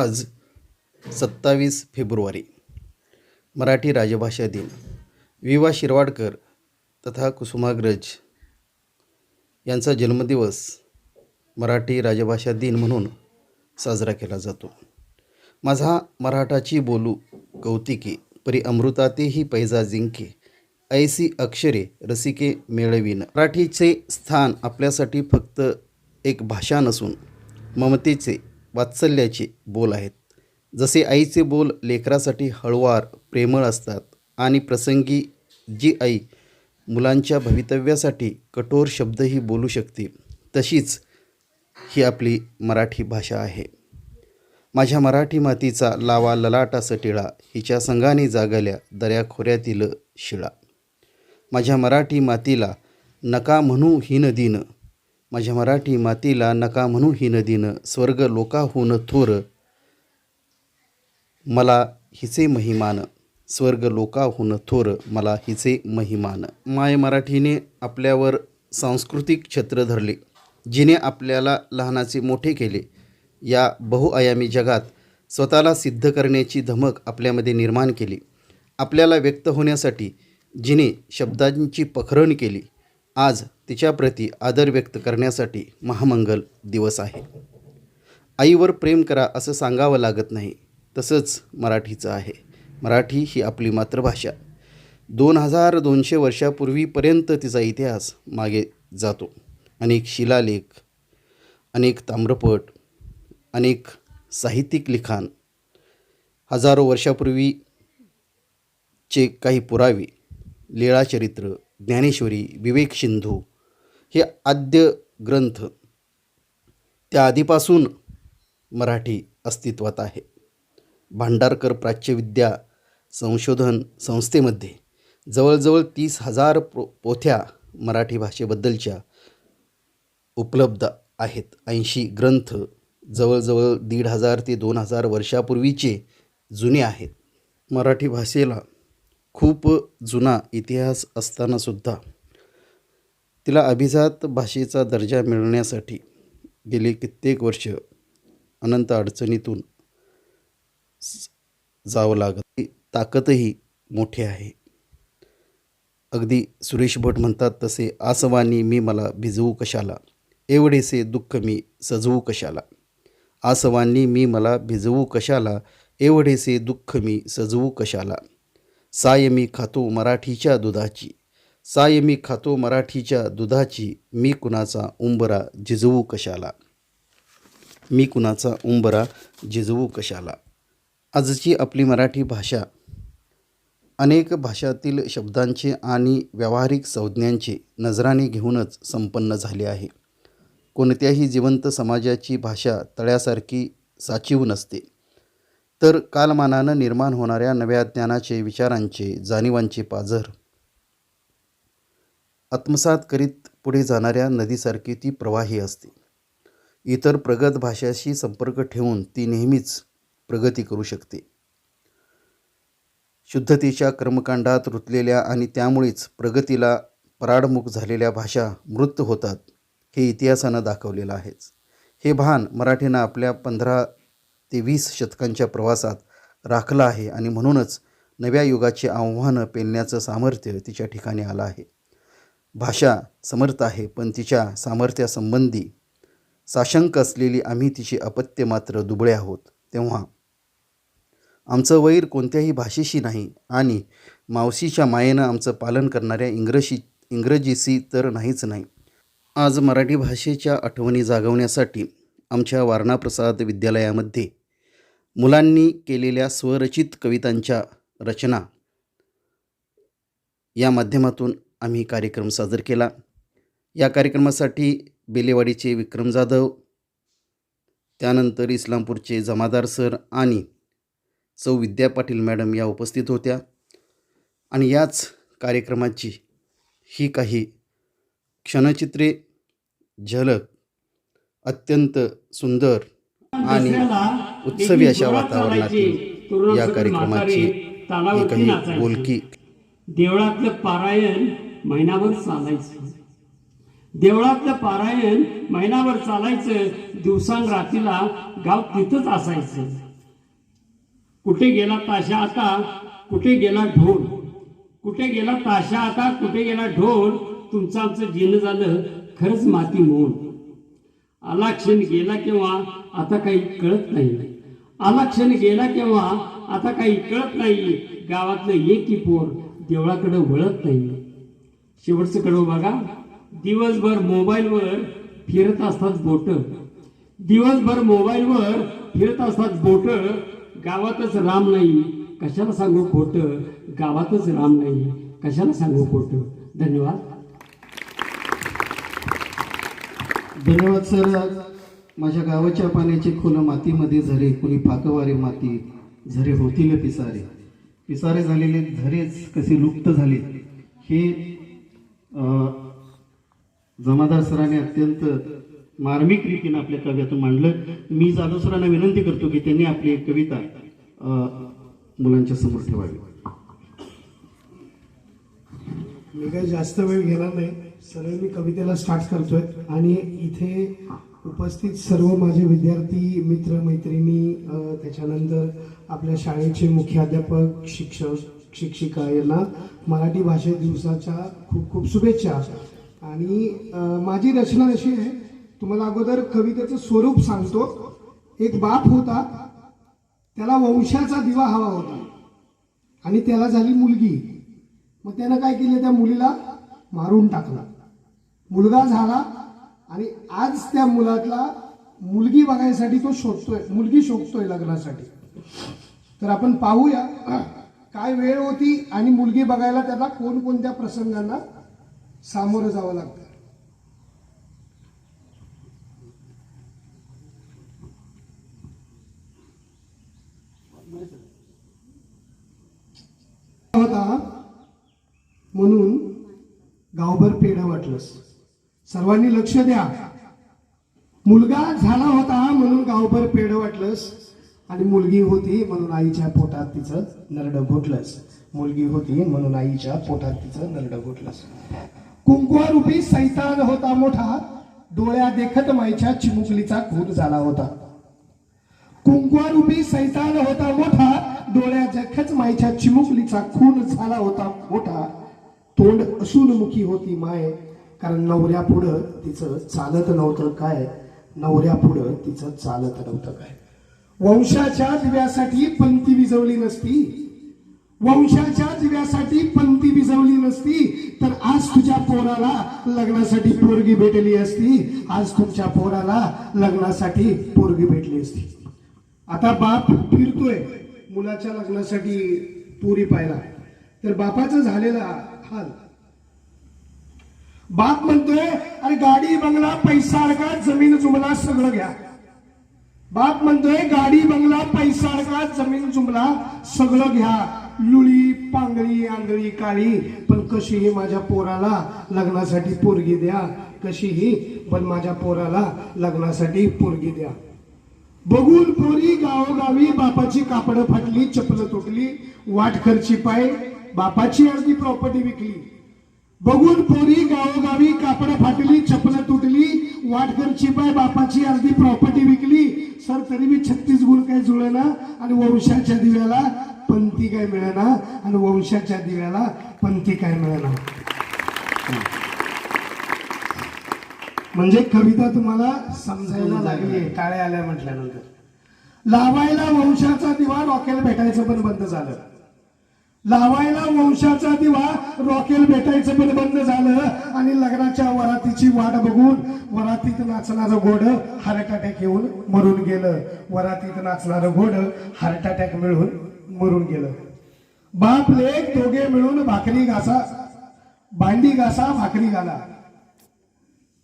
आज 27 फेब्रुवारी मराठी राजभाषा दिन. वि. शिरवाडकर तथा कुसुमाग्रज यांचा जन्मदिवस मराठी राजभाषा दिन म्हणून साजरा केला जातो. माझा मराठाची बोलू कौतिके, परी अमृतातेही पैजा जिंके, ऐसी अक्षरे रसिके मेळवीन. मराठीचे स्थान आपल्यासाठी फक्त एक भाषा नसून ममतेचे, वात्सल्याचे बोल आहेत. जसे आईचे बोल लेकरासाठी हळुवार, प्रेमळ असतात आणि प्रसंगी जी आई मुलांच्या भवितव्यासाठी कठोर शब्दही बोलू शकते, तशीच ही आपली मराठी भाषा आहे. माझ्या मराठी मातीचा लावा ललाटास टिळा, हिच्या संगाने जागल्या दऱ्याखोऱ्यातील शिळा. माझ्या मराठी मातीला नका म्हणू हीन दिन, माझ्या मराठी मातीला नका म्हणू हीन दिन, स्वर्ग लोकाहून थोर मला हिचे महिमान, स्वर्ग लोकाहून थोर मला हिचे महिमान. माय मराठीने आपल्यावर सांस्कृतिक छत्र धरले, जिने आपल्याला लहानाचे मोठे केले. या बहुआयामी जगात स्वतःला सिद्ध करण्याची धमक आपल्यामध्ये निर्माण केली. आपल्याला व्यक्त होण्यासाठी जिने शब्दांची पखरण केली. आज तिच्याप्रती आदर व्यक्त करण्यासाठी महामंगल दिवस आहे. आईवर प्रेम करा असं सांगावं लागत नाही, तसंच मराठीचं आहे. मराठी ही आपली मातृभाषा. 2200 वर्षापूर्वीपर्यंत तिचा इतिहास मागे जातो. अनेक शिलालेख, अनेक ताम्रपट, अनेक साहित्यिक लिखाण, हजारो वर्षापूर्वीचे काही पुरावे, लीळाचरित्र, ज्ञानेश्वरी, विवेक सिंधू हे आद्य ग्रंथ, त्या आधीपासून मराठी अस्तित्वात आहे. भांडारकर प्राच्यविद्या संशोधन संस्थेमध्ये जवळजवळ 30,000 पोथ्या मराठी भाषेबद्दलच्या उपलब्ध आहेत. 80 ग्रंथ जवळजवळ 1500 ते 2000 वर्षापूर्वीचे जुने आहेत. मराठी भाषेला खूप जुना इतिहास असतानासुद्धा तिला अभिजात भाषेचा दर्जा मिळवण्यासाठी गेली कित्येक वर्ष अनंत अडचणीतून जावं लागत. ताकदही मोठी आहे. अगदी सुरेश भट म्हणतात तसे, आसवानी मी मला भिजवू कशाला, एवढेसे दुःख मी सजवू कशाला. आसवानी मी मला भिजवू कशाला, एवढेसे दुःख मी सजवू कशाला. साय मी खातो मराठीच्या दुधाची, साय मी खातो मराठीच्या दुधाची, मी कुणाचा उंबरा झिजवू कशाला, मी कुणाचा उंबरा झिजवू कशाला. आजची आपली मराठी भाषा अनेक भाषातील शब्दांचे आणि व्यावहारिक संज्ञांचे नजराने घेऊनच संपन्न झाली आहे. कोणत्याही जिवंत समाजाची भाषा तळ्यासारखी साचीव नसते, तर कालमानानं निर्माण होणाऱ्या नव्या ज्ञानाचे, विचारांचे, जाणीवांचे पाझर आत्मसात करीत पुढे जाणाऱ्या नदीसारखी ती प्रवाही असते. इतर प्रगत भाषाशी संपर्क ठेवून ती नेहमीच प्रगती करू शकते. शुद्धतेच्या कर्मकांडात रुतलेल्या आणि त्यामुळेच प्रगतीला पराडमुख झालेल्या भाषा मृत होतात, हे इतिहासानं दाखवलेलं आहेच. हे भान मराठीनं आपल्या 15 ते 20 शतकांच्या प्रवासात राखलं आहे आणि म्हणूनच नव्या युगाची आव्हानं पेलण्याचं सामर्थ्य तिच्या ठिकाणी आलं आहे. भाषा समर्थ आहे, पण तिच्या सामर्थ्यासंबंधी साशंक असलेली आम्ही तिचे अपत्य मात्र दुबळे आहोत. तेव्हा आमचं वैर कोणत्याही भाषेशी नाही आणि मावशीच्या मायेनं आमचं पालन करणाऱ्या इंग्रजीशी तर नाहीच नाही. आज मराठी भाषेच्या आठवणी जागवण्यासाठी आमच्या वारणाप्रसाद विद्यालयामध्ये मुलांनी केलेल्या स्वरचित कवितांच्या रचना या माध्यमातून आम्ही कार्यक्रम सादर केला. या कार्यक्रमासाठी बेलेवाडीचे विक्रम जाधव, त्यानंतर इस्लामपूरचे जमादार सर आणि सौ विद्या पाटील मॅडम या उपस्थित होत्या. आणि याच कार्यक्रमाची ही काही क्षणचित्रे, झलक अत्यंत सुंदर आणि उत्सवी अशा वातावरणातील या कार्यक्रमाची ही काही बोलकी. देवळातलं पारायण महिनाभर चालायचं, देवळातलं पारायण महिनाभर चालायचं. दिवसां रात्रीला गाव तिथंच असायचं. कुठे गेला ताशा आता, कुठे गेला ढोल, कुठे गेला ताशा आता, कुठे गेला ढोल, तुमचं आमचं जीर्ण झालं खरंच माती मोल. आला क्षण गेला केव्हा आता काही कळत नाही, आला क्षण गेला केव्हा आता काही कळत नाही, गावातलं एकी पोर देवळाकडे वळत नाही. शेवटचं कडवं बघा, दिवसभर मोबाईलवर फिरत असतात बोट, दिवसभर मोबाईलवर फिरत असतात बोट, गावातच राम नाही कशाला सांगू खोट, गावातच राम नाही कशाला सांगू खोट. धन्यवाद. धन्यवाद सर. माझ्या गावाच्या पाण्याचे खुलं मातीमध्ये झरे, कुणी फाकवारे माती झरे होतील पिसारे. पिसारे झालेले झरेच कसे लुप्त झाले हे जमादार सरांनी अत्यंत मार्मिक रीतीने आपल्या काव्यातून मांडलं. मी जाधव सरांना विनंती करतो की त्यांनी आपली एक कविता मुलांच्या समोर ठेवावी. मी काही जास्त वेळ घेणार नाही, सरळ मी कवितेला स्टार्ट करतोय. आणि इथे उपस्थित सर्व माझे विद्यार्थी मित्र मैत्रिणी, त्याच्यानंतर आपल्या शाळेचे मुख्याध्यापक, शिक्षक शिक्षिका यांना मराठी भाषे दिवसाच्या खूप खूप शुभेच्छा. आणि माझी रचना अशी आहे, तुम्हाला अगोदर कवितेचं स्वरूप सांगतो. एक बाप होता, त्याला वंशाचा दिवा हवा होता आणि त्याला झाली मुलगी. मग त्यानं काय केलं, त्या मुलीला मारून टाकला. मुलगा झाला आणि आज त्या मुलातला मुलगी बघायसाठी तो शोधतोय, मुलगी शोधतोय लग्नासाठी. तर आपण पाहूया काय वेळ होती आणि मुलगी बघायला त्याला कोणकोणत्या प्रसंगांना सामोरं जावं लागतं. होता म्हणून गावभर पेढा वाटलंस. सर्वांनी लक्ष द्या. मुलगा झाला होता म्हणून गावभर पेढं वाटलंस आणि मुलगी होती म्हणून आईच्या पोटात तिचं नरडं घोटलंस. मुलगी होती म्हणून आईच्या पोटात तिचं नरडं घोटलंस. कुंकवारूपी सैतान होता मोठा, डोळ्या देखत माईच्या चिमुकलीचा खून झाला होता. कुंकवारूपी सैतान होता मोठा, डोळ्या देखत माईच्या चिमुकलीचा खून झाला होता मोठा. तोंड असून मुखी होती माय, कारण नवऱ्या पुढं तिचं चालत नव्हतं काय, नवऱ्या पुढं तिचं चालत नव्हतं काय. वंशाच्या दिव्यासाठी पंथी विजवली नसती, वंशाच्या दिव्यासाठी पंथी विजवली नसती, तर आज तुझ्या पोराला लग्नासाठी पोरगी भेटली असती. आज तुमच्या पोराला लग्नासाठी पोरगी भेटली असती. आता बाप फिरतोय मुलाच्या लग्नासाठी पोरी पाहिला, तर बापाचं झालेला हाल. बाप म्हणतोय अरे गाडी बंगला पैसा अडका जमीन जुमला सगळं घ्या. बाप म्हणतोय गाडी बंगला पैसा अडका जमीन जुमला सगळं घ्या. लुळी पांगळी आंधळी काळी पण कशीही माझ्या पोराला लग्नासाठी पोरगी द्या, कशीही पण माझ्या पोराला लग्नासाठी पोरगी द्या. बघून पोरी गावोगावी बापाची कापडं फाटली, चपलं तुटली, वाट खर्ची पाय बापाची अर्धी प्रॉपर्टी विकली. बघून पोरी गावोगावी कापडं फाटली, चपलं तुटली, वाट खर्ची पाय बापाची अर्धी प्रॉपर्टी विकली. सर तरी बी 36 गुण काय जुळेना आणि वंशाच्या दिव्याला पंथी काय मिळेना, आणि वंशाच्या दिव्याला पंथी काय मिळेना. म्हणजे कविता तुम्हाला समजायला लागली. टाळ्या आल्या म्हटल्यानंतर. लावायला वंशाचा दिवा रॉकेल भेटायचं पण बंद झालं. लावायला वंशाचा दिवा रॉकेल भेटायचं पण बंद झालं. आणि लग्नाच्या वरातीची वाट बघून वरातीत नाचणारं घोड हार्ट अटॅक येऊन मरून गेलं. वरातीत नाचणारं घोड हार्ट अटॅक मिळून मरून गेलं. बाप लेक दोघे मिळून भाकरी घासा, भांडी घासा भाकरी घाला,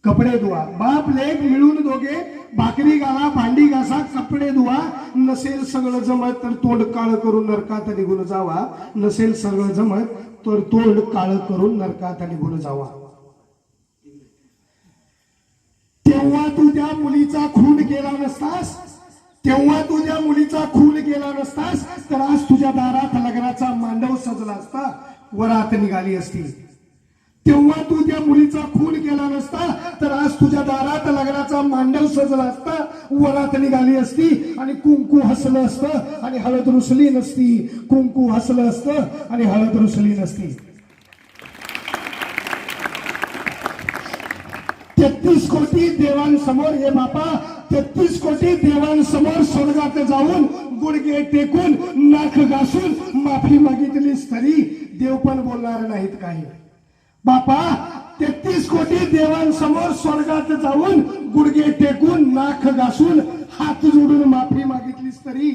कपडे धुवा. बाप लेक मिळून दोघे भाकरी घाला, भांडी घासा, कपडे धुवा. नसेल सगळं जमत तर तोंड काळ करून नरकात निघून जावा. नसेल सगळं जमत तर तोंड काळ करून नरकात निघून जावा. तेव्हा तू त्या मुलीचा खून केला नसतास, तेव्हा तू त्या मुलीचा खून केला नसतास, तर आज तुझ्या दारात लग्नाचा मांडव सजला असता, वरात निघाली असती. तेव्हा तू त्या मुलीचा खून केला नसता तर आज तुझ्या दारात लग्नाचा मांडव सजला असता, वरात निघाली असती आणि कुंकू हसलं असतं आणि हळद रुसली नसती. कुंकू हसलं असतं आणि हळद रुसली नसती. 33 कोटी देवांसमोर हे बापा, 33 कोटी देवांसमोर स्वर्गात जाऊन गुडघे टेकून नाक घासून माफी मागितलीस तरी देव पण बोलणार नाहीत काही. बापा 33 कोटी देवांसमोर स्वर्गात जाऊन गुडघे टेकून नाक घासून हात जोडून माफी मागितलीस तरी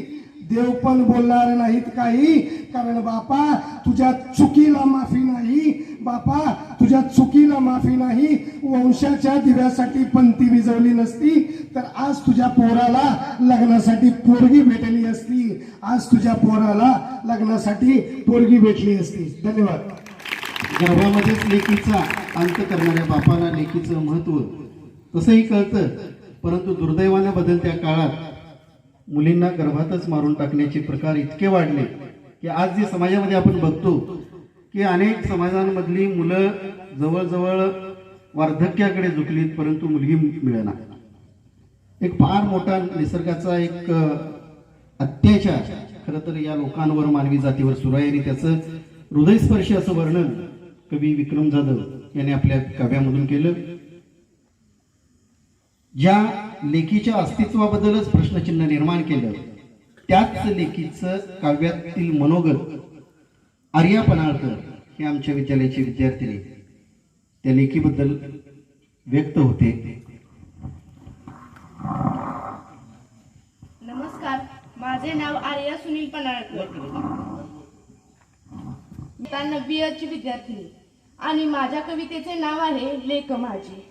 देव पण बोलणार नाहीत काही. कारण बापा तुझ्या चुकीला माफी नाही, बापा तुझ्या चुकीला माफी नाही. वंशाच्या दिव्यासाठी पंथी विजवली नसती तर आज तुझ्या पोराला लग्नासाठी पोरगी भेटली असती. आज तुझ्या पोराला लग्नासाठी पोरगी भेटली असती. धन्यवाद. गर्भामध्येच लेकीचा अंत करणाऱ्या बापाला लेकीचं महत्त्व तसंही कळतं, परंतु दुर्दैवानं बदलत्या काळात मुलींना गर्भातच मारून टाकण्याचे प्रकार इतके वाढले की आज जे समाजामध्ये आपण बघतो की अनेक समाजांमधली मुलं जवळजवळ वार्धक्याकडे झुकलीत, परंतु मुलगी मिळेना. एक फार मोठा निसर्गाचा एक अत्याचार खरं तर या लोकांवर, मानवी जातीवर सुरू आहे आणि त्याचं हृदयस्पर्शी असं वर्णन कवी विक्रम जाधव यांनी आपल्या काव्यामधून केलं. ज्या लेकीच्या अस्तित्वाबद्दलच प्रश्नचिन्ह निर्माण केलं, त्याच लेकीचं काव्यातील मनोगत आर्या पनाळकर हे आमच्या विद्यालयाचे विद्यार्थिनी त्या लेकीबद्दल व्यक्त होते. नमस्कार, माझे नाव आर्या सुनील पनाळकर. मी 9वी ची विद्यार्थिनी आणि माझ्या कवितेचे नाव आहे लेक माझी.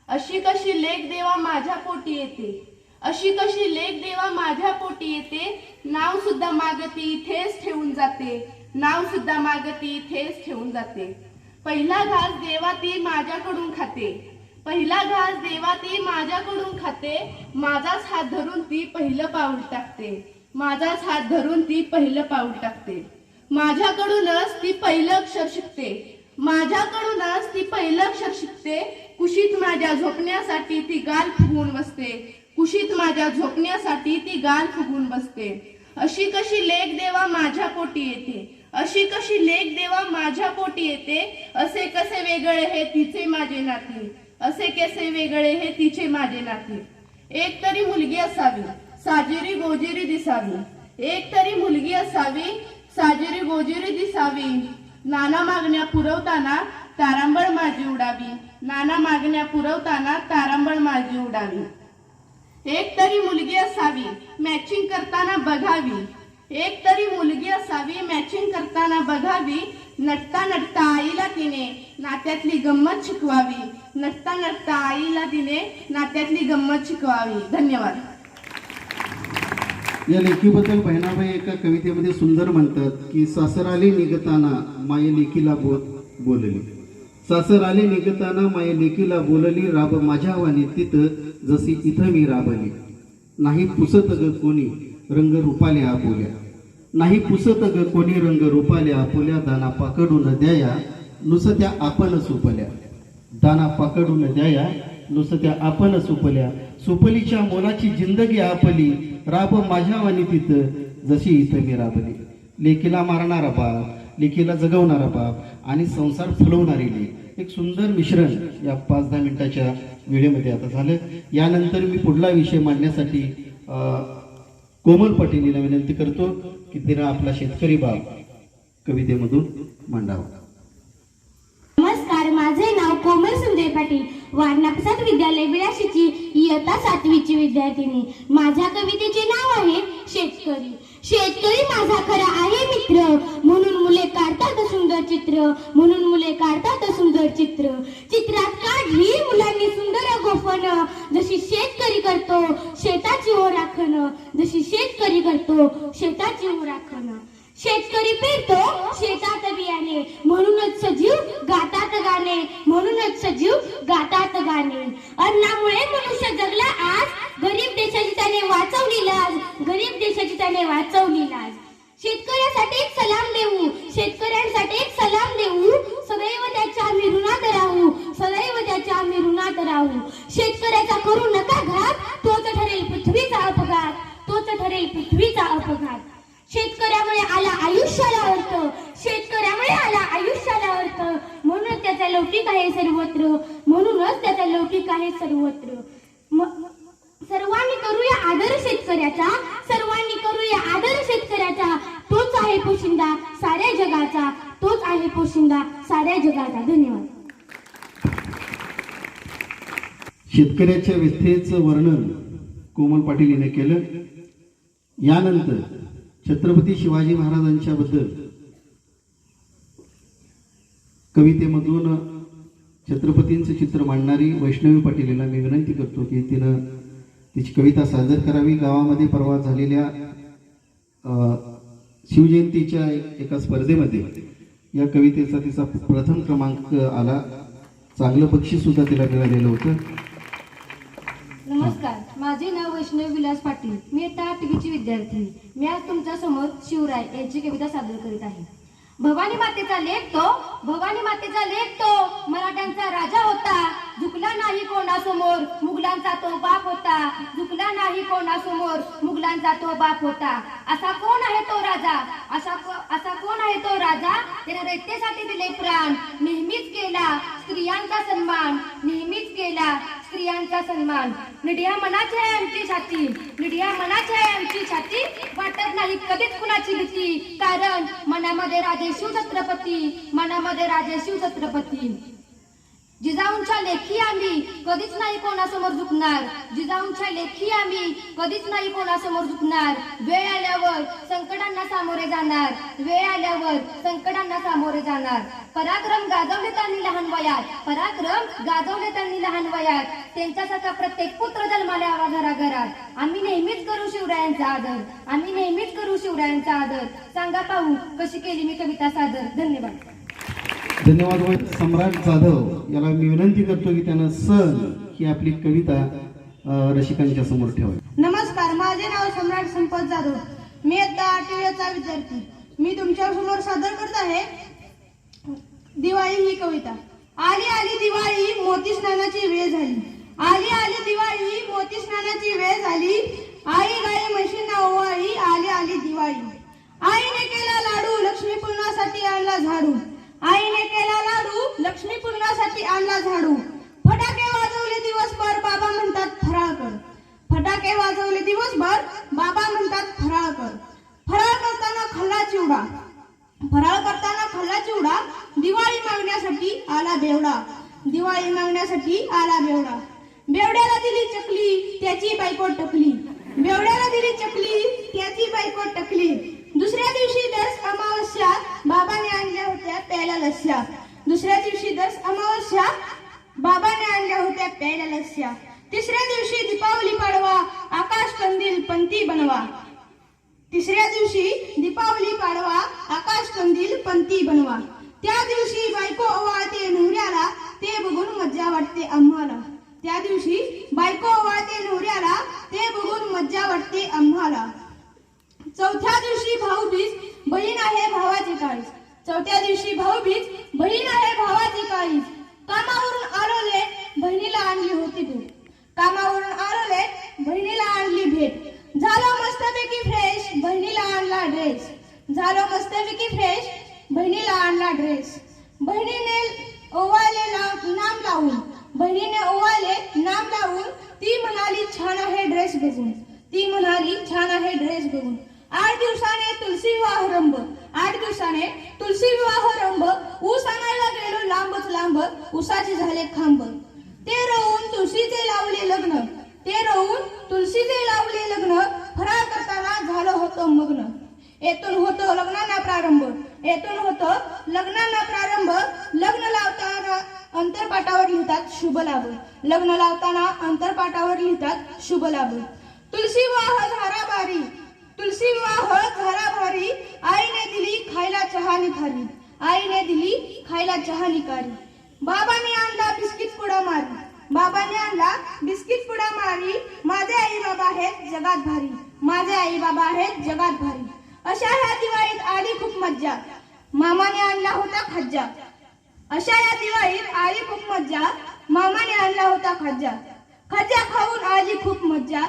अशी कशी लेक देवा माझ्या पोटी येते, अशी कशी लेक देवा माझ्या पोटी येते. नाव सुद्धा मागती इथेच ठेवून जाते, नाव सुद्धा मागती इथेच ठेवून जाते. पहिला घास देवा ती माझ्याकडून खाते, पहिला घास देवा ती माझ्याकडून खाते. माझाच हात धरून ती पहिलं पाऊल टाकते, माझाच हात धरून ती पहिलं पाऊल टाकते. माझ्याकडूनच ती पहिलं अक्षर शिकते, माझ्याकडूनच ती पहिलं अक्षर शिकते. कुशीत माझ्या झोपण्यासाठी ती गाल फुगवून बसते, कुशीत माझ्या झोपण्यासाठी ती गाल फुगवून बसते. अशी कशी लेक देवा माझ्या पोटी येते, अशी कशी लेक देवा माझ्या पोटी येते. असे कसे वेगळे हे तिचे माझे नाते, असे कसे वेगळे हे तिचे माझे नाते. एक तरी मुलगी असावी साजेरी गोजेरी दिसावी, एक तरी मुलगी असावी साजेरी गोजेरी दिसावी. नाना मागण्या पुरवताना तारांबळ माझी उडावी, नाना मागण्या पुरवताना तारांबळ माझी उडावी. एक तरी मुलगी असावी मॅचिंग करताना बघावी, एक तरी मुलगी असावी मॅचिंग करताना बघावी. नटता नटता आईला तिने नात्यातली गंमत शिकवावी, नटता नटता आईला तिने नात्यातली गंमत शिकवावी. धन्यवाद. या लेखीबद्दल बहिणाबाई एका कवितेमध्ये सुंदर म्हणतात की सासर आले निघताना माये लेकीला बोलली, सासर आले निघताना माये लेकीला बोलली. राब माझ्या वाणी तिथं जशी इथं मी राबली. नाही पुसत ग कोणी रंग रूपाले आपुल्या, नाही पुसत ग कोणी रंग रूपाले आपुल्या. दाना पाकडून द्याया नुसत्या आपण सुपल्या, दाना पाकडून द्याया नुसत्या आपण सुपल्या. सुपलीच्या मोलाची जिंदगी आपली, राब माझ्या वाणी तिथं जशी इथं मी राबली. लेकीला मारणारा बाप, लेकीला जगवणारा बाप आणि संसार फुलवणारी लेक, एक सुंदर मिश्रण या 5-10 मिनिटाच्या वेळेमध्ये आता झालं. यानंतर मी पुढला विषय मांडण्यासाठी कोमल पाटील यांना विनंती करतो की तिनं आपला शेतकरी बाप कवितेमधून मांडावा. नमस्कार, माझे नाव कोमल संजय पाटील, वारणाप्रसाद विद्यालय बिराशीची इयत्ता 7वीची विद्यार्थिनी. माझ्या कवितेचे नाव आहे शेतकरी. शेतकरी माझा खरा आहे मित्र, म्हणून मुले काढतात सुंदर चित्र, म्हणून मुले काढतात सुंदर चित्र. चित्रात काढली मुलांनी सुंदर गोफण, जशी शेतकरी करतो शेताची ओ राखण, जशी शेतकरी करतो शेताची ओ राखण. शेतकरी पेरतो शेतात बियाणे, म्हणूनच सजीव गातात गाणे, म्हणूनच सजीव गातात गाणे. अन्नामुळे मनुष्य जगला आज, गरीब देशाची त्याने वाचवली लाज, गरीब देशाची त्याने वाचवली लाज. शेतकऱ्यासाठी एक सलाम देऊ, शेतकऱ्यांसाठी एक सलाम देऊ, सदैव त्याच्या आम्ही ऋणात लावू. शेतकऱ्याचा करू नका घात, तोच ठरेल पृथ्वीचा अपघात, तोच ठरेल पृथ्वीचा अपघात. शेतकऱ्यामुळे आला आयुष्याला अर्थ, शेतकऱ्यामुळे आला आयुष्याला अर्थ, म्हणूनच त्याचा लौकिक आहे सर्वत्र, म्हणूनच त्याचा लौकिक आहे सर्वत्र. सर्वांनी करूया आदर शेतकऱ्याचा, सर्वांनी करूया आदर शेतकऱ्याचा, तोच आहे पोशिंदा साऱ्या जगाचा, तोच आहे पोशिंदा साऱ्या जगाचा. धन्यवाद. शेतकऱ्याच्या व्यथेचं वर्णन कोमल पाटील यांनी केलं. यानंतर छत्रपती शिवाजी महाराजांच्या बद्दल कवितेमधून छत्रपतींचं चित्र मांडणारी वैष्णवी पाटील यांना मी विनंती करतो की तिनं तिची कविता सादर करावी. गावामध्ये परवा झालेल्या शिवजयंतीच्या एका स्पर्धेमध्ये या कवितेचा तिचा प्रथम क्रमांक आला. चांगलं बक्षीस सुद्धा तिला मिळालेलं होतं. नमस्कार, माझे नाव वैष्णवी विलास पाटील. मी इयत्ता 8वीची विद्यार्थिनी. मी आज तुमच्या समोर शिवराय यांची कविता सादर करीत आहे. भवानी मातेचा लेख तो, भवानी मातेचा लेख तो, मराठ्यांचा राजा होता, झुकला नाही कोणासमोर, मुघलांचा तो बाप होता, झुकला नाही कोणासमोर, मुघलांचा तो बाप होता. असा कोण आहे तो राजा, असा कोण आहे तो राजा, त्याने रयतेसाठी दिले प्राण, नेहमीच केला स्त्रियांचा सन्मान, नेहमीच केला स्त्रियांचा सन्मान. निढ्या मनाची आहे आमची छाती, निढ्या मनाची आहे आमची छाती, वाटत नाही कधीच कुणाची भीती, कारण मनामध्ये राजे शिवछत्रपती, मनामध्ये राजे शिवछत्रपती. जिजाऊंच्या लेखी आम्ही कधीच नाही कोणासमोर झुकणार, जिजाऊंच्या लेखी आम्ही कधीच नाही कोणासमोर झुकणार. वेळ आल्यावर संकटांना सामोरे जाणार, वेळ आल्यावर संकटांना सामोरे जाणार. पराक्रम गाजवले त्यांनी लहान वयात, पराक्रम गाजवले त्यांनी लहान वयात, त्यांच्यासारखा प्रत्येक पुत्र जन्माला यावा घराघरात. आम्ही नेहमीच करू शिवरायांचा आदर, आम्ही नेहमीच करू शिवरायांचा आदर. सांगा पाहू कशी केली मी कविता सादर. धन्यवाद. धन्यवाद. सम्राट जाधव याला मी विनंती करतो की त्यानं सण ही आपली कविता रसिकांच्या समोर ठेवावी. नमस्कार, माझे नाव सम्राट संपत जाधव. मी इयत्ता 8वीचा विद्यार्थी. मी तुमच्या समोर सादर करत आहे दिवाळी ही कविता. आली आली दिवाळी, मोती स्नानाची वेळ झाली, आली आली दिवाळी, मोती स्नानाची वेळ झाली, आई गाई म्हशींना ओवाळी, आली आली दिवाळी. आईने केला लाडू, लक्ष्मी पूजनासाठी आणला झाडू, आईने केला लाडू, लक्ष्मी पूजनासाठी आणला झाडू. फटाके वाजवले दिवसभर, बाबा म्हणतात फराळ कर, फटाके वाजवले दिवसभर, बाबा म्हणतात फराळ कर. फराळ करताना खाल्ला चिवडा, फराळ करताना खाल्ला चिवडा, दिवाळी मागण्यासाठी आला बेवडा, दिवाळी मागण्यासाठी आला बेवडा. बेवड्याला दिली चकली, त्याची बायको टकली, बेवड्याला दिली चकली, त्याची बायको टकली. दुसऱ्या दिवशी दर्श अमावस्या, बाबाने आणल्या होत्या प्यायला लस्या, दुसऱ्या दिवशी दर्श अमावस्या, बाबाने आणल्या होत्या प्यायला लस्या. तिसऱ्या दिवशी दीपावली पाडवा, आकाश कंदील पंती बनवा, तिसऱ्या दिवशी दीपावली पाडवा, आकाश कंदील पंती बनवा. त्या दिवशी बायको ओवाळते नवऱ्याला, ते बघून मज्जा वाटते आम्हाला, त्या दिवशी बायको ओवाळते नवऱ्याला, ते बघून मज्जा वाटते आम्हाला. चौथ्या दिवशी भाऊबीज, बहीण आहे भावाची काळीज, चौथ्या दिवशी भाऊबीज, बहीण आहे भावाची काळीज. कामावरून आलोले, बहिणीला आणली होती भेट, कामावरून आलोले, बहिणीला आणली भेट. झालो मस्तपैकी फ्रेश, बहिणीला आणला ड्रेस, झालो मस्तपैकी फ्रेश, बहिणीला आणला ड्रेस. बहिणीने ओवाळले नाम लावून, बहिणीने ओवाळले नाम लावून, ती म्हणाली छान आहे ड्रेस बघून, ती म्हणाली छान आहे ड्रेस बघून. 8 दिवसाने तुलसी विवाह रंभ, 8 दिवसाने तुलसी विवाह रंभ, ऊस आणायला गेलो लांबच लांब, ऊसाचे झाले खांब. ते रोवून तुळशीचे लावले लग्न, ते रोवून तुळशीचे लावले लग्न, फराळ करताना झालं होतं मग्न. येथून होतो लग्नांना प्रारंभ, येथून होतो लग्नांना प्रारंभ. लग्न लावताना अंतरपाटावर लिहितात शुभ लाभ, लग्न लावताना अंतरपाटावर लिहितात शुभ लाभ. तुलसी विवाह झारा भारी, तुलसी विवाह झारा भारी, आईने दिली खायला चहा निखारी, आईने दिली खायला चहा निखारी. बाबांनी आणला बिस्किट पुडा मारी, बाबांनी आणला बिस्किट पुडा मारी. माझे आई बाबा आहेत जगात भारी, माझे आई बाबा आहेत जगात भारी. अशा ह्या दिवाळीत आली खूप मज्जा, मामाने आणला होता खज्जा, अशा या दिवाळीत आली खूप मज्जा, मामाने आणला होता खज्जा. खज्जा खाऊन आली खूप मज्जा.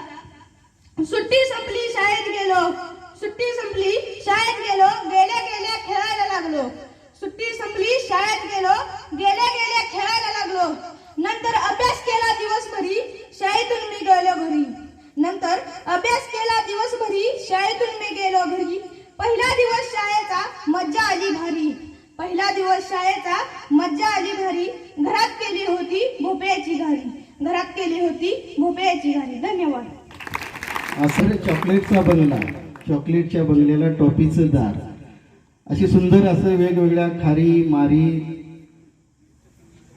सुट्टी संपली शाळेत गेलो. सुट्टी संपली शाळेत गेलो. गेल्या गेल्या खेळायला लागलो. सुट्टी संपली शाळेत गेलो. गेल्या गेल्या खेळायला लागलो. नंतर अभ्यास केला दिवसभरी. शाळेतून मी गेलो घरी. नंतर अभ्यास केला दिवसभरी. शाळेतून मी गेलो घरी. पहिला दिवस शाळेचा मज्जा आली भारी. पहिला दिवस शाळेचा मज्जा आली भारी. घरात केली होती भोपळ्याची घारी. घरात केली होती भोपळ्याची घारी. धन्यवाद. असं चॉकलेटचा बंगला, चॉकलेटच्या बंगल्याला टॉफीचं दार, अशी सुंदर असं वेगवेगळ्या खारी मारी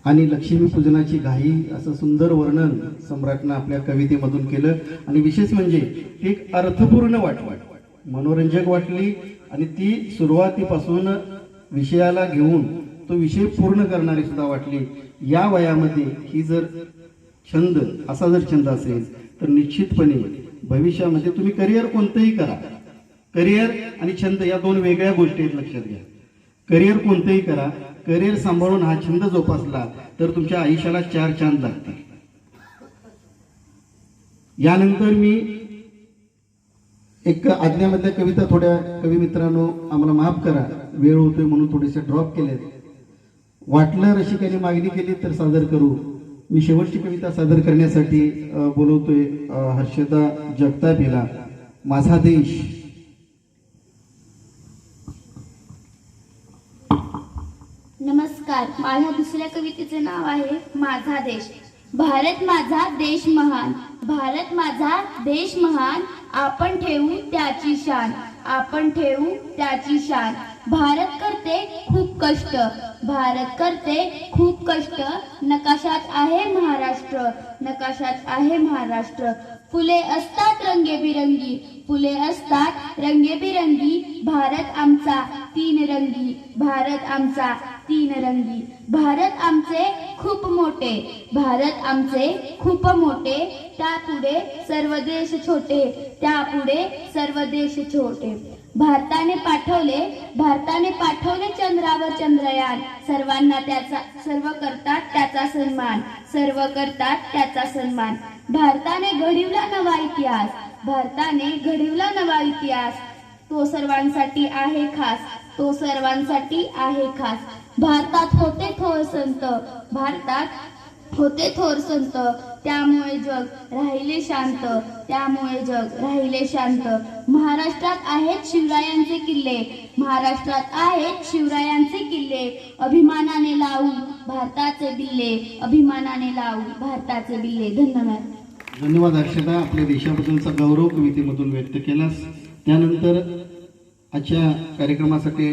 आणि लक्ष्मीपूजनाची घाई असं सुंदर वर्णन सम्राटनं आपल्या कवितेमधून केलं. आणि विशेष म्हणजे एक अर्थपूर्ण वाटली, मनोरंजक वाटली आणि ती सुरुवातीपासून विषयाला घेऊन तो विषय पूर्ण करणारी सुद्धा वाटली. या वयामध्ये ही जर छंद असा जर छंद असेल तर निश्चितपणे भविष्यामध्ये तुम्ही करिअर कोणतंही करा. करिअर आणि छंद या दोन वेगळ्या गोष्टी आहेत, लक्षात घ्या. करिअर कोणतंही करा, करिअर सांभाळून हा छंद जोपासला तर तुमच्या आयुष्याला 4 चांद लागतील. यानंतर मी एक आज्ञामधल्या कविता थोड्या कवी मित्रांनो आम्हाला माफ करा, वेळ होतोय म्हणून थोडेसे ड्रॉप केलेत. वाटलं रसिकांनी मागणी केली तर सादर करू. मी शेवटची कविता सादर करण्यासाठी बोलवतोय हर्षदा जगताप हिला. माझा देश. नमस्कार. माझ्या दुसऱ्या कवितेचे नाव आहे माझा देश. भारत माझा देश महान. भारत माझा देश महान. आपण ठेवू त्याची शान. आपण ठेवू त्याची शान. भारत करते खूप कष्ट. भारत करते खूप कष्ट. नकाशात आहे महाराष्ट्र. नकाशात आहे महाराष्ट्र. फुले असतात रंगेबिरंगी. फुले असतात रंगेबिरंगी. भारत आमचा 3 रंगी. भारत आमचा 3 रंगी. भारत आमचे खूप मोठे. भारत आमचे खूप मोठे. त्यापुढे सर्व देश छोटे. त्यापुढे सर्व देश छोटे. भारताने पाठवले चंद्रावर चंद्रयान. सर्वांना त्याचा सर्व करतात त्याचा सन्मान. सर्व करतात त्याचा सन्मान. भारताने घडविला नवा इतिहास. भारताने घडविला नवा इतिहास. तो सर्वांसाठी आहे खास. तो सर्वांसाठी आहे खास. भारतात होते थोर संत. भारतात होते थोर संत. त्यामुळे जग राहिले शांत. त्यामुळे जग राहिले शांत. महाराष्ट्रात आहेत शिवरायांचे किल्ले. महाराष्ट्रात आहेत शिवरायांचे किल्ले. अभिमानाने लावू भारताचे बिल्ले. अभिमानाने लावू भारताचे बिल्ले. धन्यवाद. धन्यवाद हर्षदा, आपल्या देशाबद्दलचा गौरव कवितेमधून व्यक्त केलास. त्यानंतर आजच्या कार्यक्रमासाठी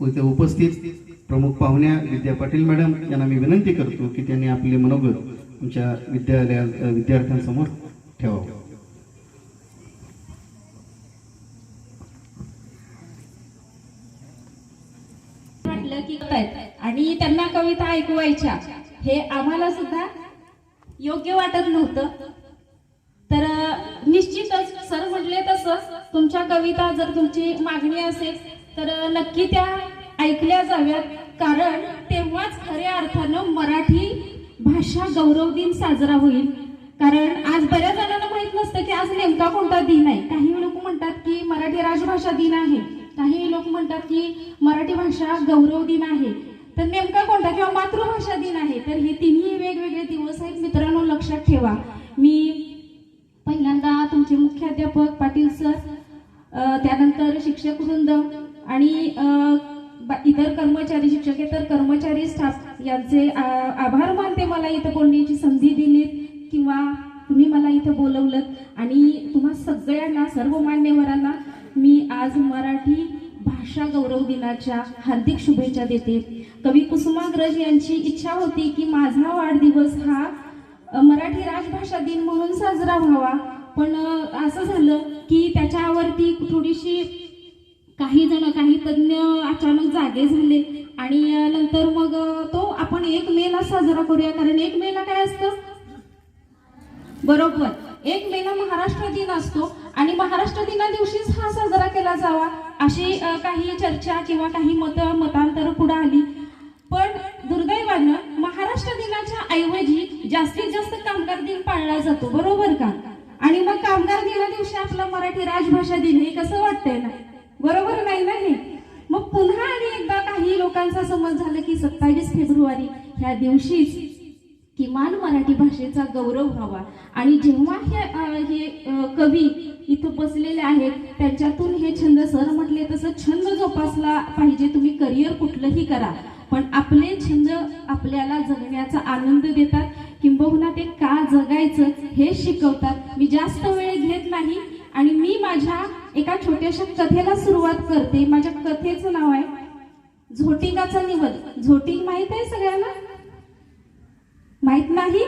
इथे उपस्थित प्रमुख पाहुण्या विद्या पाटील मॅडम यांना मी विनंती करतो की त्यांनी आपले मनोगत आमच्या विद्यार्थ्यांसमोर ठेवावं. म्हटलं की आणि त्यांना कविता ऐकवायच्या हे आम्हाला सुद्धा योग्य वाटत नव्हतं. तर निश्चितच सर म्हटले तसं तुमच्या कविता जर तुमची मागणी असेल तर नक्की त्या ऐकल्या जाव्यात. कारण तेव्हाच खऱ्या अर्थानं मराठी भाषा गौरव दिन साजरा होईल. कारण आज बऱ्याच जणांना माहित नसतं की आज नेमका कोणता दिन आहे. काही लोक म्हणतात की मराठी राजभाषा दिन आहे. काही लोक म्हणतात की मराठी भाषा गौरव दिन आहे. तर नेमका कोणता किंवा मातृभाषा दिन आहे. तर हे तिन्ही वेगवेगळे दिवस आहेत मित्रांनो, लक्षात ठेवा. मी पहिल्यांदा तुमचे मुख्याध्यापक पाटील सर, त्यानंतर शिक्षक वृंद आणि इतर कर्मचारी, शिक्षकेतर कर्मचारी, स्टाफ यांचे आभार मानते. मला इथं बोलण्याची संधी दिली किंवा तुम्ही मला इथं बोलवलं. आणि तुम्हा सगळ्यांना, सर्व मान्यवरांना मी आज मराठी भाषा गौरव दिनाच्या हार्दिक शुभेच्छा देते. कवी कुसुमाग्रज यांची इच्छा होती की माझा वाढदिवस हा मराठी राजभाषा दिन म्हणून साजरा व्हावा. पण असं झालं की त्याच्यावरती थोडीशी काही तज्ञ अचानक जागे झाले आणि नंतर मग तो आपण 1 मेला साजरा करूया. कारण 1 मेला काय असतं, बरोबर 1 मेला महाराष्ट्र दिन असतो आणि महाराष्ट्र दिना दिवशीच हा साजरा केला जावा अशी काही चर्चा किंवा काही मतांतर पुढे आली. पण दुर्दैवानं महाराष्ट्र दिनाच्या ऐवजी जास्तीत जास्त कामगार दिन पाळला जातो, बरोबर का? आणि मग कामगार दिना दिवशी आपला मराठी राजभाषा दिन हे कसं वाटतंय ना, बरोबर नाही ना हे? मग पुन्हा आणि एकदा काही लोकांचा समज झाला की 27 फेब्रुवारी ह्या दिवशीच किमान मराठी भाषेचा गौरव व्हावा. आणि जेव्हा हे कवी इथं बसलेले आहेत त्यांच्यातून हे छंद, सर म्हटले तसं छंद जोपासला पाहिजे. तुम्ही करिअर कुठलंही करा, पण आपले छंद आपल्याला जगण्याचा आनंद देतात, किंबहुना ते का जगायचं हे शिकवतात. मी जास्त वेळ घेत नाही आणि मी माझ्या एका छोट्याशा कथेला सुरुवात करते. माझ्या कथेचं नाव आहे झोटिंगाचा निवद. झोटिंग माहित आहे सगळ्यांना? माहित नाही?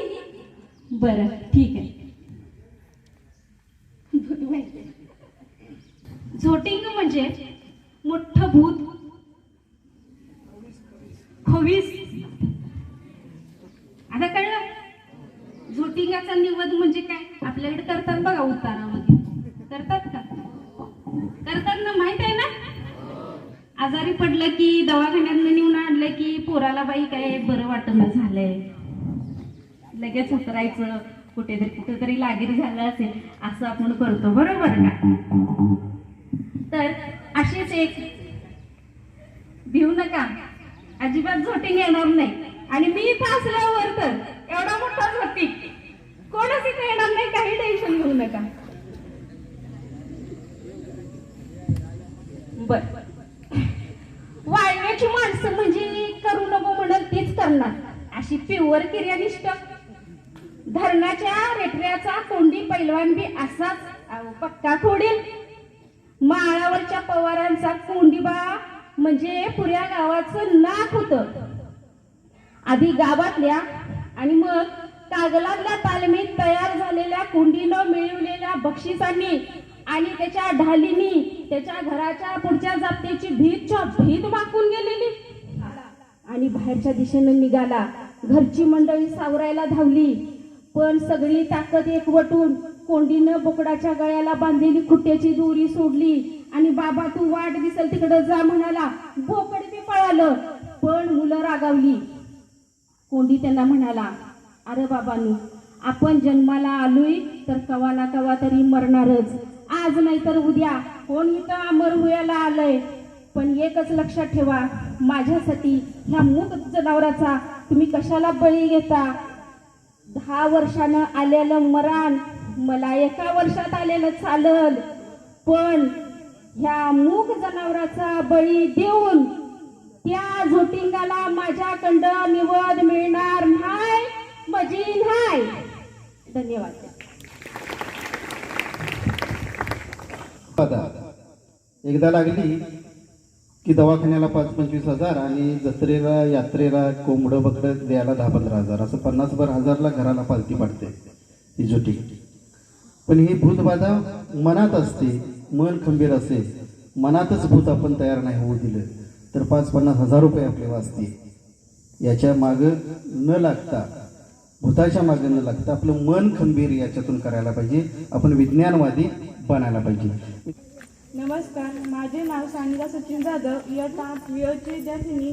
बरं, ठीक आहे. झोटिंग म्हणजे मोठं भूत, खवीस. आता कळलं? झोटिंगाचा निवद म्हणजे काय? आपल्याकडे करतात बघा, उतारामध्ये करतात का? करतात ना, माहित आहे ना? आजारी पडलं की दवाखान्यात नेऊन आणलं की पोराला बाई काय बरं वाटणं झालंय, लगेच उतरायचं, कुठेतरी लागीर झालं असेल असं आपण करतो, बरोबर का? तर अशीच एक, भिवू नका, अजिबात झोटिंग येणार नाही. आणि मी इथं असल्यावर तर एवढा मोठा झोटिंग कोणच इथे येणार नाही, काही टेन्शन घेऊ नका. बर, वाळव्याची माणसं म्हणजे करू नको म्हणत तीच करणार, अशी प्युअर क्रियानिष्ठ धरणाच्या रेटऱ्याचा कोंडी पैलवान बी असाच पक्का फोडेल. माळावरच्या पवारांचा कोंडीबा म्हणजे पुऱ्या गावाचं नाक होतं. आधी गावातल्या आणि मग कागलातल्या तालमीत तयार झालेल्या कोंडीनं मिळवलेल्या बक्षिसांनी आणि त्याच्या ढालीनी त्याच्या घराच्या पुढच्या जाप्तीची भीत माकून गेलेली. आणि बाहेरच्या दिशेनं निघाला. घरची मंडळी सावरायला धावली, पण सगळी ताकद एकवटून कोंडीनं बोकडाच्या गळ्याला बांधलेली खुट्ट्याची दोरी सोडली आणि बाबा तू वाट दिसेल तिकडं जा म्हणाला. बोकड बी पळालं, पण मुलं रागावली. कोंडी त्यांना म्हणाला, अरे बाबांनो, आपण जन्माला आलोय तर कवा ना कवा तरी मरणारच, आज नाही तर उद्या. कोण इथं अमर व्हायला आलंय, पण एकच लक्षात ठेवा, माझ्यासाठी ह्या मूक जनावराचा तुम्ही कशाला बळी घेता? 10 वर्षानं आलेलं मरण मला 1 वर्षात आलेलं चालल, पण ह्या मूक जनावराचा बळी देऊन त्या झोटिंगाला माझ्याकडं निवद मिळणार नाही, म्हणजे नाही. धन्यवाद. एकदा लागली की दवाखान्याला 5-25 हजार आणि जत्रेला यात्रेला कोंबडं बकडं द्यायला 10-15 हजार, असं 50-100 हजारला घराला पालती पाडते ही झोटी. पण ही भूतबाधा मनात असते, मन खंबीर असेल, मनातच भूत आपण तयार नाही होऊ दिलं तर 5-50 हजार रुपये आपले वाचते. याच्या मागं न लागता, भूताच्या मागं न लागता आपलं मन खंबीर याच्यातून करायला पाहिजे. आपण विज्ञानवादी बनायला पाहिजे. नमस्कार, माझे नाव सानिका सचिन जाधव, इयत्ता 8वी विद्यार्थिनी.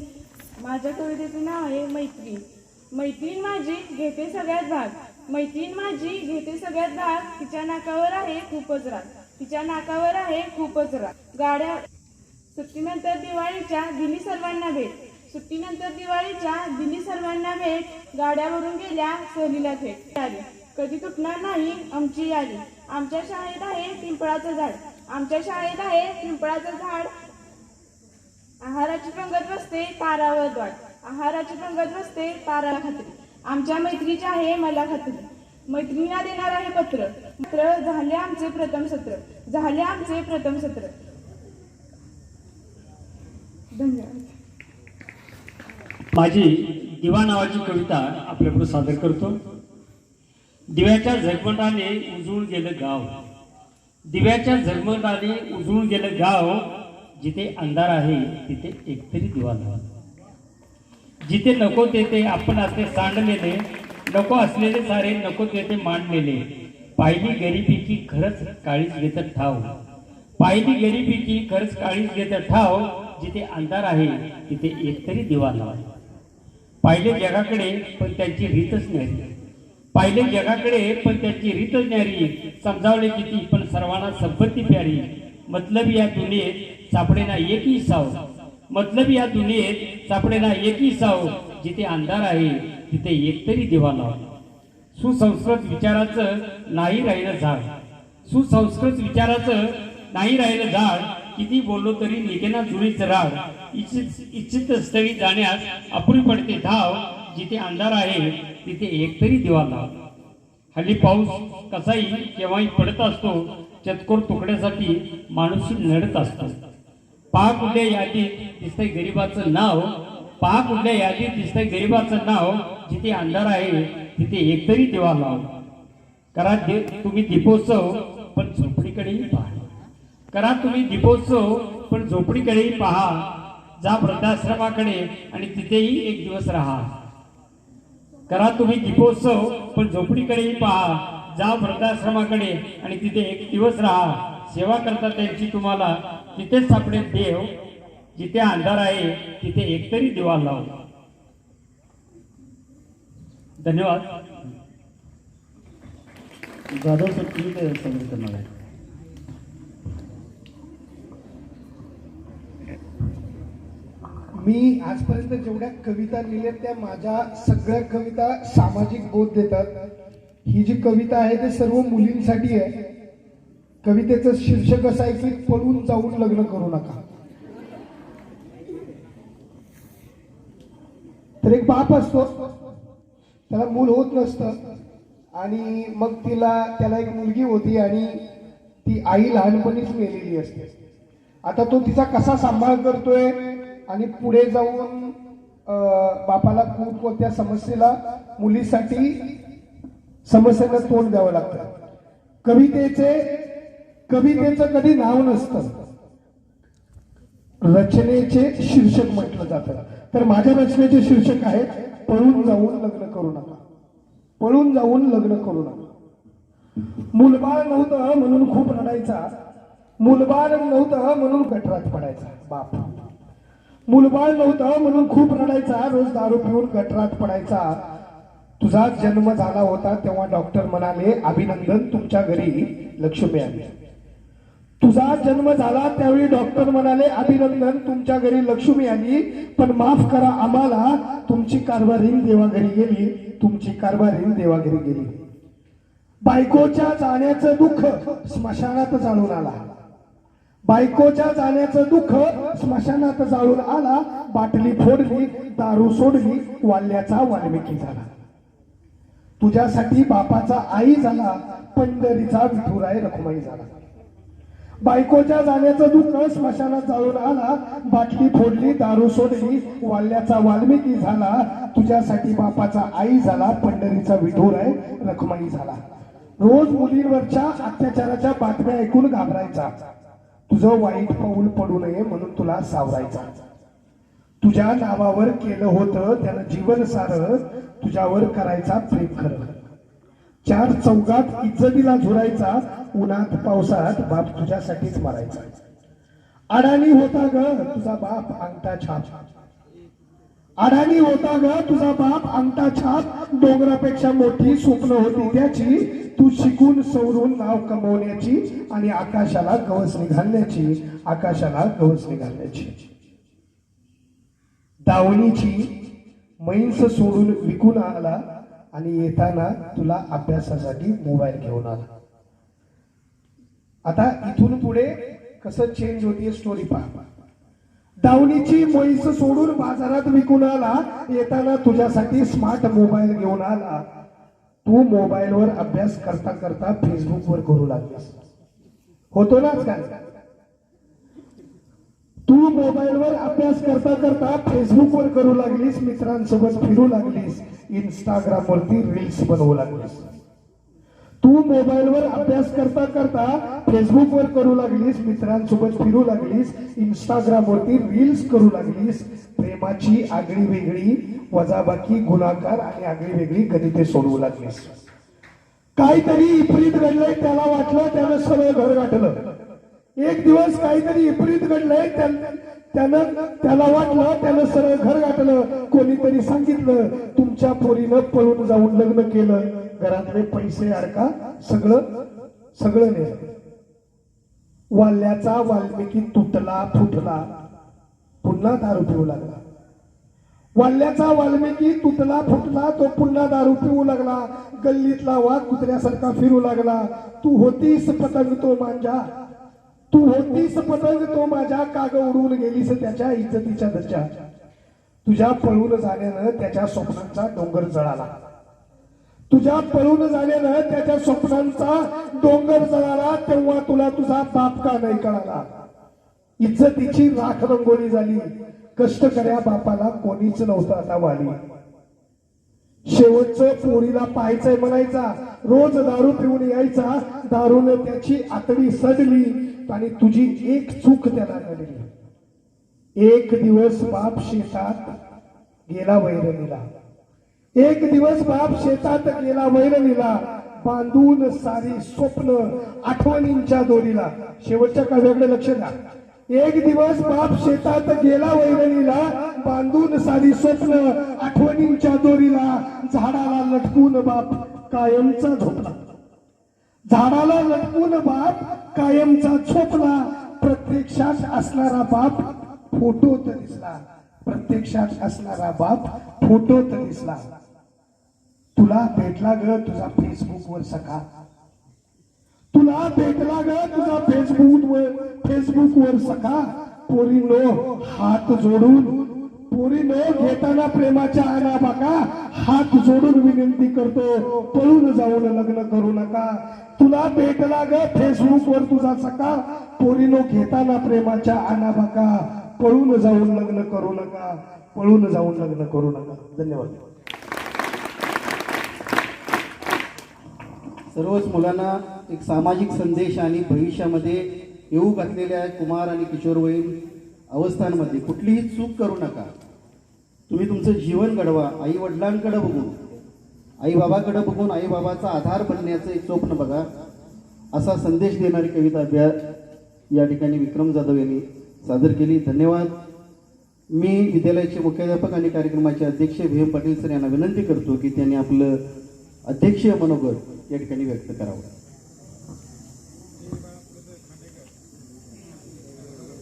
माझ्या कवितेचे नाव आहे मैत्रीण. मैत्रीण माझी घेते सगळ्यात भाग, मैत्रीण माझी घेते सगळ्यात भाग, तिच्या नाकावर आहे खूपच राग, तिच्या नाकावर आहे खूपच राग. गाड्या सुट्टीनंतर दिवाळीच्या दिली सर्वांना भेट, सुट्टीनंतर दिवाळीच्या दिली सर्वांना भेट, गाड्यावरून गेल्या सहलीला थेट. कधी तुटणार नाही आमची यादी, आमच्या शाळेत आहे पिंपळाचं झाड, आमच्या शाळेत आहे पिंपळाचं झाड. आहाराची पंगत बसते पारावर द्वाड, आहाराची पंगत बसते पाराला खात्री, आमच्या मैत्रीची आहे मला खात्री. मैत्रिणीला देणार आहे पत्र, पत्र झाले आमचे प्रथम सत्र, झाले आमचे प्रथम सत्र. धन्यवाद. माझी दिवा नावाची कविता आपल्यापुढे सादर करतो. दिव्याच्या झगमगाटाने उजळून गेलं गाव, दिव्याच्या झगमगाटाने उजळून गेलं गाव, जिथे अंधार आहे तिथे एकतरी दिवा लावा. जिथे नको तेथे आपण असले सांडलेले, नको असलेले सारे नको तेथे मांडलेले. पाहिली गरिबीची खरंच काळीच घेत ठाव, पाहिली गरिबीची खरंच काळीच घेत ठाव, जिथे अंधार आहे तिथे एकतरी दिवा लावा. पाहिले जगाकडे पण त्यांची रीतच न्यारी. पाहिले जगाकडे पण त्यांची रीतच न्यारी. समजावले किती पण सर्वांना संपत्ती प्यारी. मतलब या दुनियेत सापडेना एकही साव. मतलब या दुनियेत सापडेना एकही साव. जिथे अंधार आहे तिथे एकतरी दिवा लाव. सुसंस्कृत विचाराचं नाही राहिलं झाड. सुसंस्कृत विचाराचं नाही राहिलं झाड. किती बोललो तरी निघेना जुळीच राड. इच्छित स्थळी जाण्यास अपुरी पडते धाव. जिथे अंधार आहे तिथे एकतरी दिवा लाव. हल्ली पाऊस कसाही केव्हाही पडत असतो. चतकोर तुकड्यासाठी माणूस लढत असतो. पहा कुठल्या यादीत दिसतंय गरिबाचं नाव. पहा कुठल्या यादीत दिसतंय गरिबाचं नाव. जिथे अंधार आहे तिथे एकतरी दिवा लाव. करा तुम्ही दीपोत्सव पण झोपडीकडेही पहा. करा तुम्ही दीपोत्सव पण झोपडीकडेही पहा. जा वृद्धाश्रमाकडे आणि तिथेही एक दिवस राहा. करा तुम्ही दीपोत्सव पण झोपडीकडेही पहा. जा वृद्धाश्रमाकडे आणि तिथे एक दिवस राहा. सेवा करता त्यांची तुम्हाला तिथेच सापडेल देव. जिथे अंधार आहे तिथे एकतरी दिवा लाव. धन्यवाद. जाधव सर तुम्ही काय सांगितलं करणार आहे? मी आजपर्यंत जेवढ्या कविता लिहिल्या त्या माझ्या सगळ्या कविता सामाजिक बोध देतात. ही जी कविता आहे ते सर्व मुलींसाठी आहे. कवितेचं शीर्षक असं आहे की पळून जाऊन लग्न करू नका. तर एक बाप असतो, त्याला मूल होत नसतं आणि मग त्याला एक मुलगी होती आणि ती आई लहानपणीच मेलेली असते. आता तो तिचा कसा सांभाळ करतोय आणि पुढे जाऊन बापाला खूप त्या मुलीसाठी समस्येला तोंड द्यावं लागतं. कवितेचं कधी नाव नसतं, रचनेचे शीर्षक म्हटलं जातं. तर माझ्या रचनेचे शीर्षक आहे पळून जाऊन लग्न करू नका. पळून जाऊन लग्न करू नका. मूलबाळ नव्हतं म्हणून खूप रडायचा. मूलबाळ नव्हतं म्हणून गटरात पडायचा बाप. मूलबाळ नव्हतं म्हणून खूप रडायचा. रोज दारू पिऊन गटरात पडायचा. तुझा जन्म झाला होता तेव्हा डॉक्टर म्हणाले अभिनंदन, तुमच्या घरी लक्ष्मी आली. तुझा जन्म झाला त्यावेळी डॉक्टर म्हणाले अभिनंदन, तुमच्या घरी लक्ष्मी आली. पण माफ करा आम्हाला, तुमची कारभारीण देवाघरी गेली. तुमची कारभारीण देवाघरी गेली. बायकोच्या जाण्याचं दुःख स्मशानात जाळून आला. बायकोच्या जाण्याचं दुःख स्मशानात जाळून आला. बाटली फोडली, दारू सोडली, वाल्याचा वाल्मिकी झाला. तुझ्यासाठी बापाचा आई झाला, पंढरीचा विठुराय रखुमाई झाला. बायकोच्या जाण्याचं दुःख स्मशानात जाळून आला. बाटली फोडली, दारू सोडली, वाल्याचा वाल्मिकी झाला. तुझ्यासाठी बापाचा आई झाला, पंढरीचा विठुराय रखुमाई झाला. रोज मुलींवरच्या अत्याचाराच्या बातम्या ऐकून घाबरायचा. तुझं वाईट पाऊल पडू नये म्हणून तुला सावरायचा. तुझ्या नावावर केलं होतं त्यानं जीवन सारं, तुझ्यावर करायचा प्रेम खरं. चार चौघात इज्जतीला झुरायचा. उन्हात पावसात बाप तुझ्यासाठीच मारायचा. अडाणी होता ग तुझा बाप अंगठा छाप. अडाणी होता ग तुझा बाप अंगठा छाप. डोंगरापेक्षा मोठी स्वप्न होती त्याची. तू शिकून सवरून नाव कमवण्याची आणि आकाशाला गवसणी घालण्याची. आकाशाला गवसणी घालण्याची. दावणीची मैंस सोडून विकून आला आणि येताना तुला अभ्यासासाठी मोबाईल घेऊन आला. आता इथून पुढे कसं चेंज होतीये स्टोरी पहा. दावणीची म्हैस सोडून बाजारात विकून आला. येताना तुझ्यासाठी स्मार्ट मोबाईल घेऊन आला. तू मोबाईलवर अभ्यास करता करता फेसबुकवर करू लागलीस. होतो ना काय? तू मोबाईलवर अभ्यास करता करता फेसबुकवर करू लागलीस. मित्रांसोबत फिरू लागलीस. इंस्टाग्रामवरती रील्स बनवू लागलीस. तू मोबाईलवर अभ्यास करता करता फेसबुकवर करू लागलीस. मित्रांसोबत फिरू लागलीस. इंस्टाग्रामवरती रील्स करू लागलीस. प्रेमाची आगळी वेगळी, वजाबाकी, गुणाकार आणि आगळी वेगळी गणिते सोडवू लागलीस. काहीतरी विपरीत घडलंय त्याला वाटलं त्यानं सगळं घर गाठलं. एक दिवस काहीतरी विपरीत घडलंय त्याला वाटलं, त्यानं सरळ घर गाठलं. कोणीतरी सांगितलं तुमच्या पोरीनं पळून जाऊन लग्न केलं, घरातले पैसे अडका सगळं नेलं. वाल्याचा वाल्मिकी तुटला फुटला, पुन्हा दारू पिऊ लागला. वाल्याचा वाल्मिकी तुटला फुटला, तो पुन्हा दारू पिऊ लागला. गल्लीतला वाघ कुत्र्यासारखा फिरू लागला. तू होतीस पतंग तो मांजा, तू होतीस पतंग तो माझ्या, काग उडून गेलीस त्याच्या इज्जतीच्या धज्जा. तुझ्या पळून जाण्यानं त्याच्या स्वप्नांचा डोंगर जळाला, तुझ्या पळून जाण्यानं त्याच्या स्वप्नांचा डोंगर जळाला. तेव्हा तुला तुझा बाप का नाही कळाला. इज्जतीची राख रंगोळी झाली, कष्टकऱ्या बापाला कोणीच नव्हतं आता वाली. शेवटचं पोरीला पाहायचंय म्हणायचा, रोज दारू पिऊन यायचा. दारूने त्याची आतडी सडली आणि तुझी एक चूक त्याला घडली. एक दिवस बाप शेतात गेला वैरणीला, एक दिवस बाप शेतात गेला वैरणीला, बांधून सारी स्वप्न आठवणींच्या दोरीला. शेवटच्या काव्याकडे लक्ष द्या. एक दिवस बाप शेतात गेला वैरणीला, बांधून सारी स्वप्न आठवणींच्या दोरीला. झाडाला लटकून बाप कायमचा झोपला, झाडाला लटकून बाप कायमचा झोपला. प्रत्यक्षात असणारा बाप फोटोत दिसला, प्रत्यक्षात असणारा बाप फोटोत दिसला. तुला भेटला ग तुझा फेसबुकवर सखा, तुला भेटला ग तुझा फेसबुकवर सखा. पोरीनो हात जोडून, पोरीनो घेताना प्रेमाच्या आनाबाका हात जोडून विनंती करतो, पळून जाऊन लग्न करू नका. तुला भेटला ग फेसबुकवर तुझा सखा, पोरीनो घेताना प्रेमाच्या आनाबाका पळून जाऊन लग्न करू नका, पळून जाऊन लग्न करू नका. धन्यवाद. सर्वच मुलांना एक सामाजिक संदेश आणि भविष्यामध्ये येऊ घातलेल्या कुमार आणि किशोरवयीन अवस्थांमध्ये कुठलीही चूक करू नका. तुम्ही तुमचं जीवन घडवा, आई वडिलांकडे बघून, आई बाबाकडे बघून, आई बाबाचा आधार बनण्याचं एक स्वप्न बघा, असा संदेश देणारी कविता या ठिकाणी विक्रम जाधव यांनी सादर केली. धन्यवाद. मी विद्यालयाचे मुख्याध्यापक आणि कार्यक्रमाचे अध्यक्ष VM पाटील सर यांना विनंती करतो की त्यांनी आपलं अध्यक्षीय मनोगत या ठिकाणी व्यक्त करावं.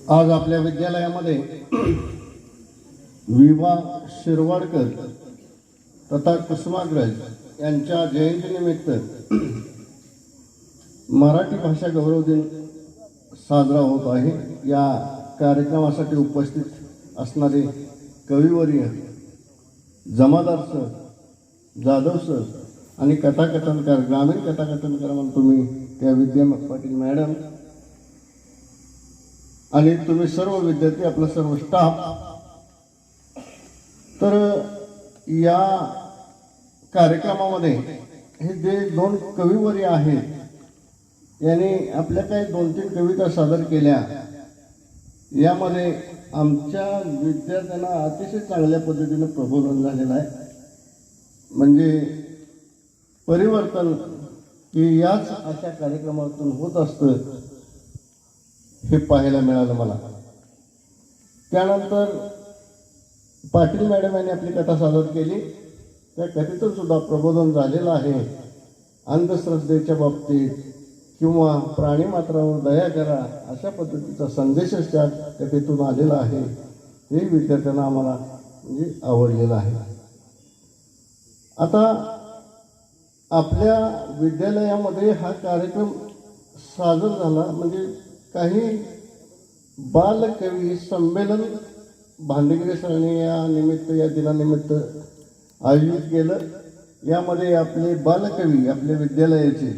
आज आपल्या विद्यालयामध्ये विवा शिरवाडकर तथा कुसुमाग्रज यांच्या जयंतीनिमित्त मराठी भाषा गौरव दिन साजरा होत आहे. या कार्यक्रमासाठी उपस्थित असणारे कविवर्य जमादार सर, जाधव सर आणि कथाकथनकार, ग्रामीण कथाकथनकार म्हणतो मी त्या विद्या पाटील मॅडम आणि तुम्ही सर्व विद्यार्थी, आपला सर्व स्टाफ. तर या कार्यक्रमामध्ये हे जे दोन कविवर्य आहेत यांनी आपल्या काही 2-3 कविता सादर केल्या. यामध्ये आमच्या विद्यार्थ्यांना अतिशय चांगल्या पद्धतीनं प्रबोधन झालेलं आहे. म्हणजे परिवर्तन की याच अशा कार्यक्रमातून होत असतं हे पाहायला मिळालं मला. त्यानंतर पाटील मॅडम यांनी आपली कथा सादर केली. त्या कथेतून सुद्धा प्रबोधन झालेलं आहे. अंधश्रद्धेच्या बाबतीत किंवा प्राणीमात्रावर दया करा अशा पद्धतीचा संदेशच त्या कथेतून आलेला आहे. हे विद्यार्थ्यांना आम्हाला म्हणजे आवडलेलं आहे. आता आपल्या विद्यालयामध्ये हा कार्यक्रम सादर झाला म्हणजे काही बालकवी संमेलन भांडेगिरे सरांनी या निमित्त, या दिनानिमित्त आयोजित केलं. यामध्ये आपले बालकवी आपल्या विद्यालयाचे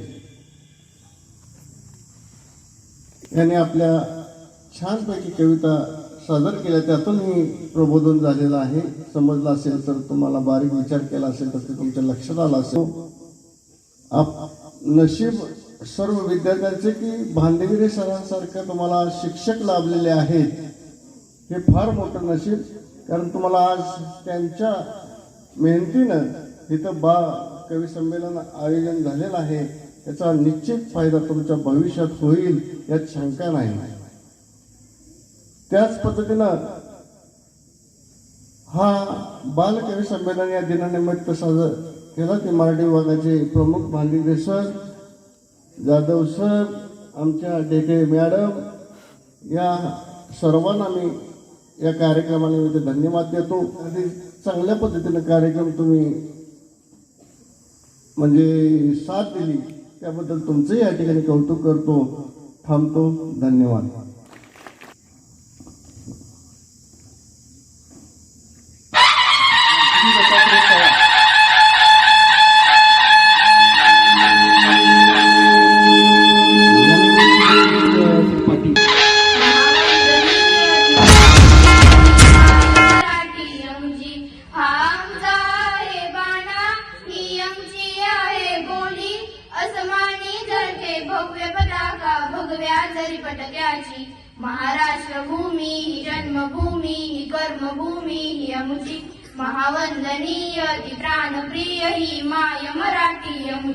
यांनी आपल्या छानपैकी कविता सादर केल्या. त्यातूनही प्रबोधन झालेलं आहे. समजलं असेल तर, तुम्हाला बारीक विचार केला असेल तर ते तुमच्या लक्षात आलं असेल. नशीब सर्व विद्यार्थ्यांचे की भांडेगिरे सरांसारखं तुम्हाला शिक्षक लाभलेले आहेत. हे फार मोठं नशीब. कारण तुम्हाला आज त्यांच्या मेहनतीनं इथं कवी संमेलन आयोजन झालेलं आहे. त्याचा निश्चित फायदा तुमच्या भविष्यात होईल यात शंका नाही. त्याच पद्धतीनं हा बालकवी संमेलन या दिनानिमित्त साजर केला ते मराठी विभागाचे प्रमुख भांडिगे सर, जाधव सर, आमच्या डेके मॅडम, या सर्वांना मी या कार्यक्रमानिमित्त धन्यवाद देतो. आणि चांगल्या पद्धतीने कार्यक्रम तुम्ही म्हणजे साथ दिली त्याबद्दल तुमचं या ठिकाणी कौतुक करतो. थांबतो. धन्यवाद. महाराष्ट्र भूमी ही जन्मभूमी ही कर्मभूमी ही आमची महावंदनीय ती प्राणप्रिय ही माय मराठी